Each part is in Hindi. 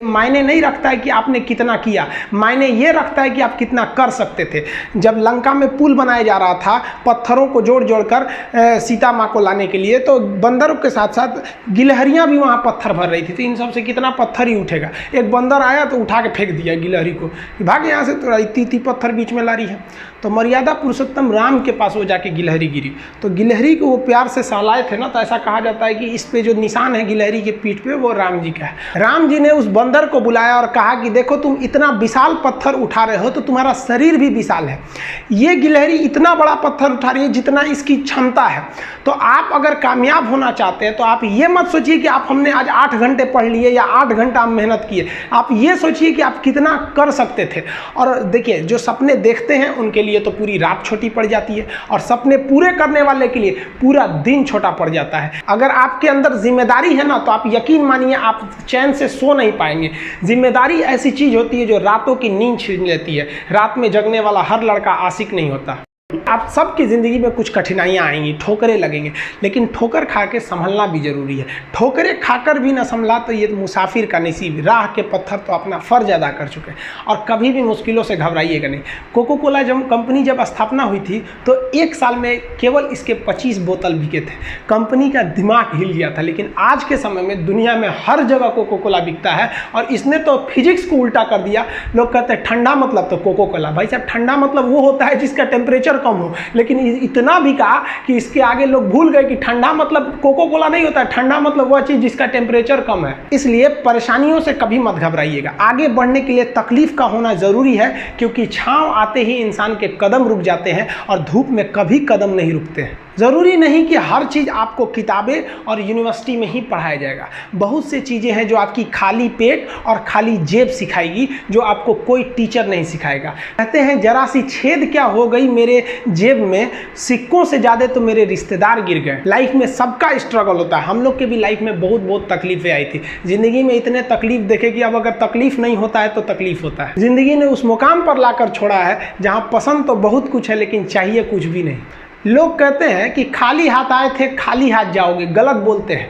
मायने नहीं रखता है कि आपने कितना किया, मायने ये रखता है कि आप कितना कर सकते थे। जब लंका में पुल बनाया जा रहा था पत्थरों को जोड़ जोड़ कर सीता माँ को लाने के लिए, तो बंदरों के साथ साथ गिलहरियाँ भी वहाँ पत्थर भर रही थी। तो इन सब से कितना पत्थर ही उठेगा। एक बंदर आया तो उठा के फेंक दिया गिलहरी को, भाग यहाँ से, तो इतनी पत्थर बीच में ला रही है। तो मर्यादा पुरुषोत्तम राम के पास वो जाके गिलहरी गिरी, तो गिलहरी को वो प्यार से सहलाए थे ना, तो ऐसा कहा जाता है कि इस पे जो निशान है गिलहरी के पीठ पे वो राम जी का है। राम जी ने उस बंदर को बुलाया और कहा कि देखो तुम इतना विशाल पत्थर उठा रहे हो तो तुम्हारा शरीर भी विशाल है, ये गिलहरी इतना बड़ा पत्थर उठा रही है जितना इसकी क्षमता है। तो आप अगर कामयाब होना चाहते हैं तो आप ये मत सोचिए कि आप हमने आज 8 घंटे पढ़ लिए या 8 घंटा मेहनत किए, आप ये सोचिए कि आप कितना कर सकते थे। और देखिए जो सपने देखते हैं उनके लिए तो पूरी रात छोटी पड़ जाती है, और सपने पूरे करने वाले के लिए पूरा दिन छोटा पड़ जाता है। अगर आपके अंदर जिम्मेदारी है ना, तो आप यकीन मानिए आप चैन से सो नहीं पाएंगे। जिम्मेदारी ऐसी चीज होती है जो रातों की नींद छीन लेती है। रात में जगने वाला हर लड़का आशिक नहीं होता। आप सबकी ज़िंदगी में कुछ कठिनाइयाँ आएंगी, ठोकरें लगेंगे, लेकिन ठोकर खा के संभलना भी जरूरी है। ठोकरें खाकर भी ना संभला तो ये मुसाफिर का नसीब। राह के पत्थर तो अपना फर्ज अदा कर चुके हैं, और कभी भी मुश्किलों से घबराइएगा नहीं। कोको कोला कंपनी जब स्थापना हुई थी तो 1 साल में केवल इसके 25 बोतल बिके थे। कंपनी का दिमाग हिल गया था। लेकिन आज के समय में दुनिया में हर जगह कोको कोला बिकता है, और इसने तो फिजिक्स को उल्टा कर दिया। लोग कहते हैं ठंडा मतलब तो कोको कोला। भाई साहब, ठंडा मतलब वो होता है जिसका टेम्परेचर कम हो, लेकिन इतना भी कहा कि इसके आगे लोग भूल गए कि ठंडा मतलब कोको कोला नहीं होता है, ठंडा मतलब वह चीज जिसका टेम्परेचर कम है। इसलिए परेशानियों से कभी मत घबराइएगा। आगे बढ़ने के लिए तकलीफ का होना जरूरी है, क्योंकि छांव आते ही इंसान के कदम रुक जाते हैं और धूप में कभी कदम नहीं रुकते हैं। ज़रूरी नहीं कि हर चीज़ आपको किताबें और यूनिवर्सिटी में ही पढ़ाया जाएगा। बहुत सी चीज़ें हैं जो आपकी खाली पेट और खाली जेब सिखाएगी, जो आपको कोई टीचर नहीं सिखाएगा। कहते हैं जरा सी छेद क्या हो गई मेरे जेब में, सिक्कों से ज़्यादा तो मेरे रिश्तेदार गिर गए। लाइफ में सबका स्ट्रगल होता है। हम लोग के भी लाइफ में बहुत तकलीफें आई थी। ज़िंदगी में इतने तकलीफ देखे कि अब अगर तकलीफ नहीं होता है तो तकलीफ होता है। ज़िंदगी ने उस मुकाम पर लाकर छोड़ा है जहाँ पसंद तो बहुत कुछ है लेकिन चाहिए कुछ भी नहीं। लोग कहते हैं कि खाली हाथ आए थे खाली हाथ जाओगे, गलत बोलते हैं।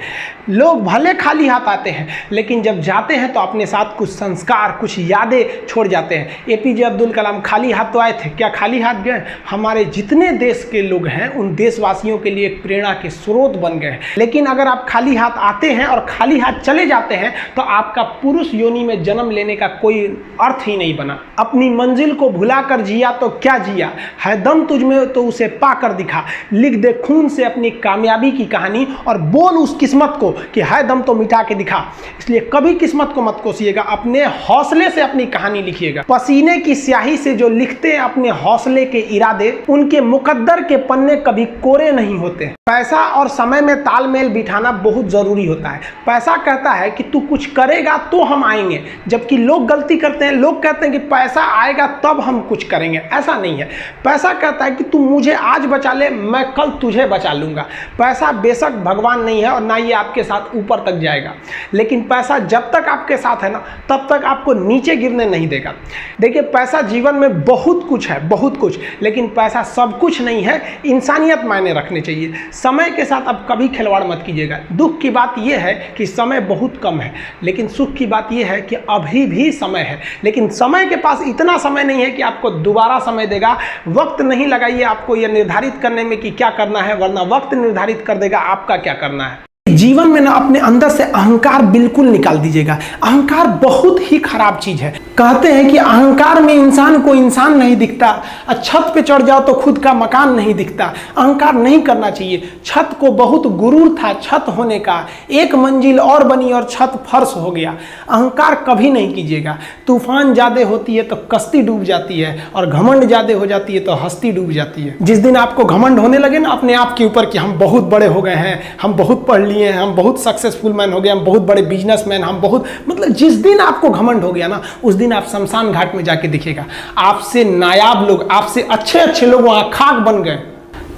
लोग भले खाली हाथ आते हैं, लेकिन जब जाते हैं तो अपने साथ कुछ संस्कार, कुछ यादें छोड़ जाते हैं। एपीजे अब्दुल कलाम खाली हाथ तो आए थे, क्या खाली हाथ गए? हमारे जितने देश के लोग हैं उन देशवासियों के लिए एक प्रेरणा के स्रोत बन गए हैं। लेकिन अगर आप खाली हाथ आते हैं और खाली हाथ चले जाते हैं तो आपका पुरुष योनि में जन्म लेने का कोई अर्थ ही नहीं बना। अपनी मंजिल को भुलाकर जिया तो क्या जिया, है दम तुझ में तो उसे पाकर दिखा। लिख दे खून से अपनी कामयाबी की कहानी और बोल उस किस्मत को कि है दम तो मिटा के दिखा। इसलिए कभी किस्मत को मत कोसिएगा, अपने हौसले से अपनी कहानी लिखिएगा। पसीने की स्याही से जो लिखते हैं अपने हौसले के इरादे, उनके मुकद्दर के पन्ने कभी कोरे नहीं होते। पैसा और समय में तालमेल बिठाना बहुत जरूरी होता है। पैसा कहता है कि तू कुछ करेगा तो हम आएंगे, जबकि लोग गलती करते हैं। लोग कहते हैं कि पैसा आएगा तब हम कुछ करेंगे। ऐसा नहीं है। पैसा कहता है कि तू मुझे आज बचा ले, मैं कल तुझे बचा लूंगा। पैसा बेशक भगवान नहीं है और ना ये आपके साथ ऊपर तक जाएगा, लेकिन पैसा जब तक आपके साथ है ना, तब तक आपको नीचे गिरने नहीं देगा। देखिए, पैसा जीवन में बहुत कुछ है, बहुत कुछ, लेकिन पैसा सब कुछ नहीं है। इंसानियत मायने रखने चाहिए। समय के साथ आप कभी खिलवाड़ मत कीजिएगा। दुख की बात यह है कि समय बहुत कम है, लेकिन सुख की बात यह है कि अभी भी समय है। लेकिन समय के पास इतना समय नहीं है कि आपको दोबारा समय देगा। वक्त नहीं लगाइए आपको यह निर्धारित करने में कि क्या करना है, वरना वक्त निर्धारित कर देगा आपका क्या करना है। जीवन में ना अपने अंदर से अहंकार बिल्कुल निकाल दीजिएगा। अहंकार बहुत ही खराब चीज है। कहते हैं कि अहंकार में इंसान को इंसान नहीं दिखता, छत पे चढ़ जाओ तो खुद का मकान नहीं दिखता। अहंकार नहीं करना चाहिए। छत को बहुत गुरूर था छत होने का, एक मंजिल और बनी और छत फर्श हो गया। अहंकार कभी नहीं कीजिएगा। तूफान ज्यादा होती है तो कश्ती डूब जाती है, और घमंड ज्यादा हो जाती है तो हस्ती डूब जाती है। जिस दिन आपको घमंड होने लगे ना अपने आप के ऊपर कि हम बहुत बड़े हो गए हैं, हम बहुत पढ़ लिए, हम बहुत सक्सेसफुल मैन हो गए, हम बहुत बड़े बिजनेसमैन, हम बहुत, मतलब जिस दिन आपको घमंड हो गया ना, उस दिन आप शमशान घाट में जाके दिखेगा आपसे नायाब लोग, आपसे अच्छे लोग वहां खाक बन गए।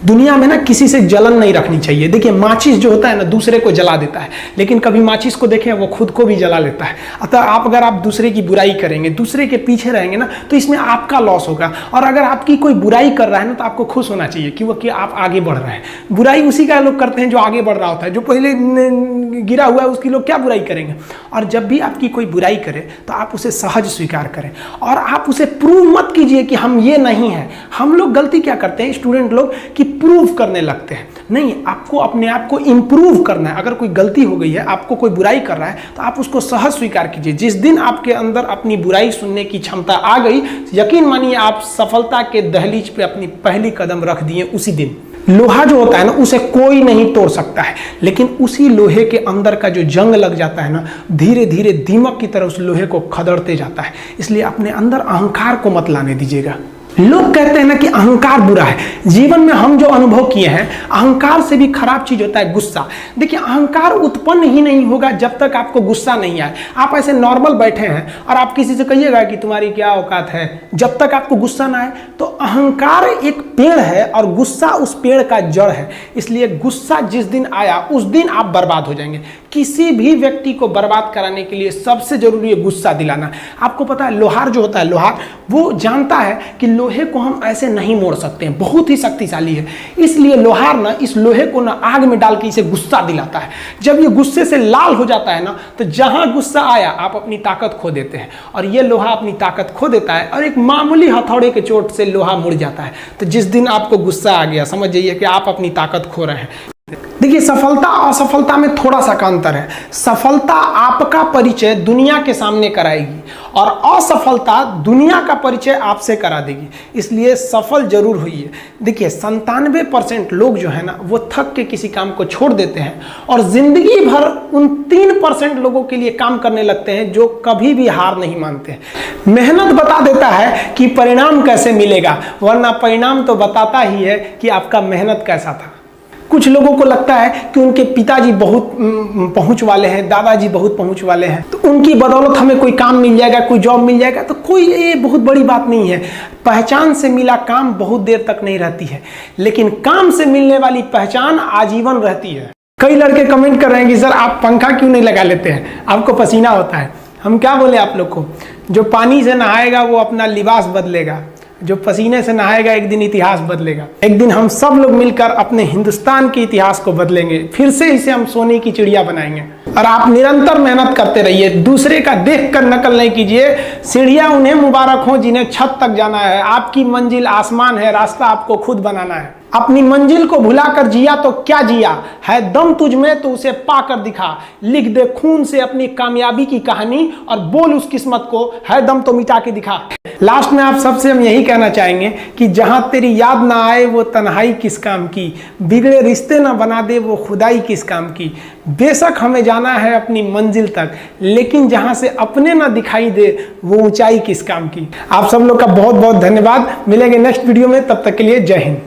दुनिया में ना किसी से जलन नहीं रखनी चाहिए। देखिए माचिस जो होता है ना दूसरे को जला देता है, लेकिन कभी माचिस को देखें वो खुद को भी जला लेता है। अतः अगर आप दूसरे की बुराई करेंगे, दूसरे के पीछे रहेंगे ना, तो इसमें आपका लॉस होगा। और अगर आपकी कोई बुराई कर रहा है ना तो आपको खुश होना चाहिए कि आप आगे बढ़ रहे हैं। बुराई उसी का लोग करते हैं जो आगे बढ़ रहा होता है, जो पहले गिरा हुआ है उसकी लोग क्या बुराई करेंगे। और जब भी आपकी कोई बुराई करे तो आप उसे सहज स्वीकार करें और आप उसे प्रूव मत कीजिए कि हम ये नहीं हैं। हम लोग गलती क्या करते हैं स्टूडेंट लोग कि प्रूव करने लगते हैं। नहीं, आपको अपने आप को इंप्रूव करना है। अगर कोई गलती हो गई है, आपको कोई बुराई कर रहा है, तो आप उसको सहज स्वीकार कीजिए। जिस दिन आपके अंदर अपनी बुराई सुनने की क्षमता आ गई, यकीन मानिए आप सफलता के दहलीज पे अपनी पहली कदम रख दिए उसी दिन। लोहा जो होता है ना उसे कोई नहीं तोड़ सकता है, लेकिन उसी लोहे के अंदर का जो जंग लग जाता है ना, धीरे धीरे दीमक की तरह उस लोहे को खदड़ते जाता है। इसलिए अपने अंदर अहंकार को मत लाने दीजिएगा। लोग कहते हैं ना कि अहंकार बुरा है। जीवन में हम जो अनुभव किए हैं, अहंकार से भी खराब चीज होता है गुस्सा। देखिए अहंकार उत्पन्न ही नहीं होगा जब तक आपको गुस्सा नहीं आए। आप ऐसे नॉर्मल बैठे हैं और आप किसी से कहिएगा कि तुम्हारी क्या औकात है, जब तक आपको गुस्सा ना आए। तो अहंकार एक पेड़ है और गुस्सा उस पेड़ का जड़ है। इसलिए गुस्सा जिस दिन आया उस दिन आप बर्बाद हो जाएंगे। किसी भी व्यक्ति को बर्बाद कराने के लिए सबसे जरूरी है गुस्सा दिलाना। आपको पता है लोहार जो होता है, लोहार वो जानता है कि लोहे को हम ऐसे नहीं मोड़ सकते हैं, बहुत ही शक्तिशाली है। इसलिए लोहार ना इस लोहे को ना आग में डाल के इसे गुस्सा दिलाता है। जब ये गुस्से से लाल हो जाता है ना, तो जहां गुस्सा आया आप अपनी ताकत खो देते हैं। और ये लोहा अपनी ताकत खो देता है और एक मामूली हथौड़े के चोट से लोहा मुड़ जाता है। तो जिस दिन आपको गुस्सा आ गया, समझ जाइए कि आप अपनी ताकत खो रहे हैं। देखिए सफलता और असफलता में थोड़ा सा का अंतर है। सफलता आपका परिचय दुनिया के सामने कराएगी और असफलता दुनिया का परिचय आपसे करा देगी। इसलिए सफल जरूर होइए। देखिए 97% लोग जो है ना वो थक के किसी काम को छोड़ देते हैं और जिंदगी भर उन 3% लोगों के लिए काम करने लगते हैं जो कभी भी हार नहीं मानते हैं। मेहनत बता देता है कि परिणाम कैसे मिलेगा, वरना परिणाम तो बताता ही है कि आपका मेहनत कैसा था। कुछ लोगों को लगता है कि उनके पिताजी बहुत पहुंच वाले हैं, दादाजी बहुत पहुंच वाले हैं, तो उनकी बदौलत हमें कोई काम मिल जाएगा, कोई जॉब मिल जाएगा। तो कोई ये बहुत बड़ी बात नहीं है। पहचान से मिला काम बहुत देर तक नहीं रहती है, लेकिन काम से मिलने वाली पहचान आजीवन रहती है। कई लड़के कमेंट कर रहे हैं कि सर आप पंखा क्यों नहीं लगा लेते हैं, आपको पसीना होता है। हम क्या बोले आप लोग को, जो पानी से नहाएगा वो अपना लिबास बदलेगा, जो पसीने से नहाएगा एक दिन इतिहास बदलेगा। एक दिन हम सब लोग मिलकर अपने हिंदुस्तान के इतिहास को बदलेंगे, फिर से इसे हम सोने की चिड़िया बनाएंगे। और आप निरंतर मेहनत करते रहिए, दूसरे का देखकर नकल नहीं कीजिए। सीढ़ियां उन्हें मुबारक हो जिन्हें छत तक जाना है। आपकी मंजिल आसमान है, रास्ता आपको खुद बनाना है। अपनी मंजिल को भुलाकर जिया तो क्या जिया है, दम तुझ में तो उसे पाकर दिखा। लिख दे खून से अपनी कामयाबी की कहानी और बोल उस किस्मत को, है दम तो मिटा के दिखा। लास्ट में आप सबसे हम यही कहना चाहेंगे कि जहां तेरी याद ना आए वो तन्हाई किस काम की, बिगड़े रिश्ते ना बना दे वो खुदाई किस काम की। बेशक हमें जाना है अपनी मंजिल तक, लेकिन जहां से अपने ना दिखाई दे वो ऊंचाई किस काम की। आप सब लोग का बहुत बहुत धन्यवाद। मिलेंगे नेक्स्ट वीडियो में, तब तक के लिए जय हिंद।